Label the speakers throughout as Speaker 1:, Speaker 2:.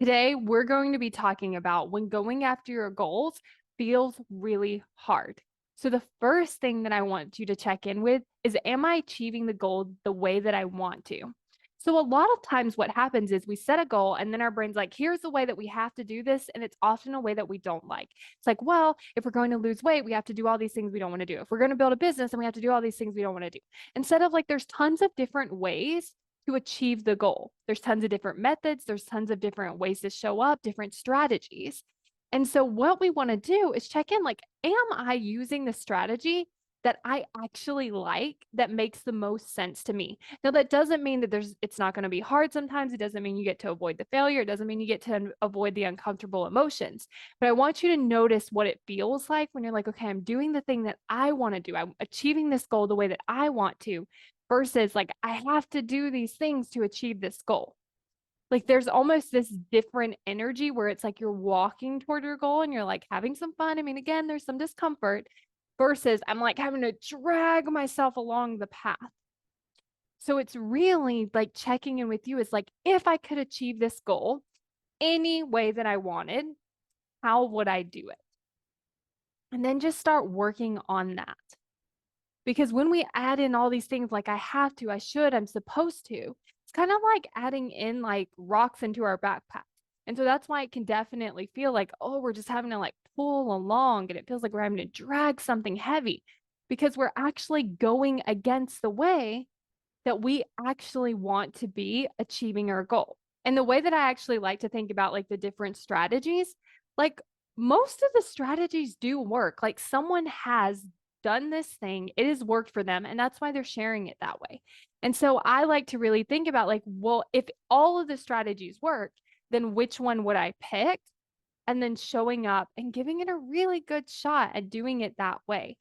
Speaker 1: Today, we're going to be talking about when going after your goals feels really hard. So, the first thing that I want you to check in with is, am I achieving the goal the way that I want to? So, a lot of times, what happens is we set a goal and then our brain's like, here's the way that we have to do this. And it's often a way that we don't like. It's like, well, if we're going to lose weight, we have to do all these things we don't want to do. If we're going to build a business, then we have to do all these things we don't want to do. Instead of like, there's tons of different ways to achieve the goal. There's tons of different methods, there's tons of different ways to show up, different strategies. And so what we want to do is check in like, am I using the strategy that I actually like that makes the most sense to me? Now that doesn't mean that it's not going to be hard sometimes. It doesn't mean you get to avoid the failure. It doesn't mean you get to avoid the uncomfortable emotions. But I want you to notice what it feels like when you're like, okay, I'm doing the thing that I want to do. I'm achieving this goal the way that I want to versus like, I have to do these things to achieve this goal. Like, there's almost this different energy where it's like you're walking toward your goal and you're like having some fun. I mean, again, there's some discomfort versus I'm like having to drag myself along the path. So it's really like checking in with you is like, if I could achieve this goal any way that I wanted, how would I do it? And then just start working on that. Because when we add in all these things like I have to, I should, I'm supposed to, it's kind of like adding in like rocks into our backpack. And so that's why it can definitely feel like, oh, we're just having to like pull along and it feels like we're having to drag something heavy because we're actually going against the way that we actually want to be achieving our goal. And the way that I actually like to think about like the different strategies, like most of the strategies do work. Like someone has done this thing, it has worked for them, and that's why they're sharing it that way. And so I like to really think about like, well, if all of the strategies work, then which one would I pick? And then showing up and giving it a really good shot at doing it that way.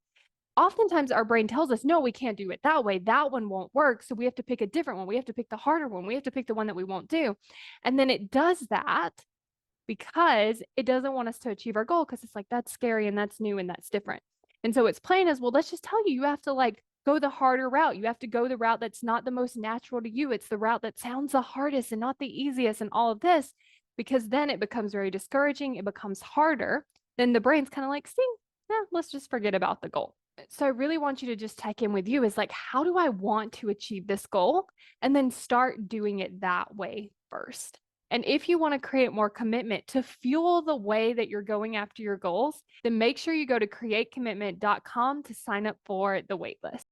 Speaker 1: Oftentimes our brain tells us, no, we can't do it that way. That one won't work. So we have to pick a different one. We have to pick the harder one. We have to pick the one that we won't do. And then it does that because it doesn't want us to achieve our goal because it's like, that's scary and that's new and that's different. And so it's plain as, well, let's just tell you, you have to like go the harder route. You have to go the route that's not the most natural to you. It's the route that sounds the hardest and not the easiest and all of this, because then it becomes very discouraging. It becomes harder. Then the brain's kind of like, see, yeah, let's just forget about the goal. So I really want you to just check in with you is like, how do I want to achieve this goal? And then start doing it that way first. And if you want to create more commitment to fuel the way that you're going after your goals, then make sure you go to createcommitment.com to sign up for the waitlist.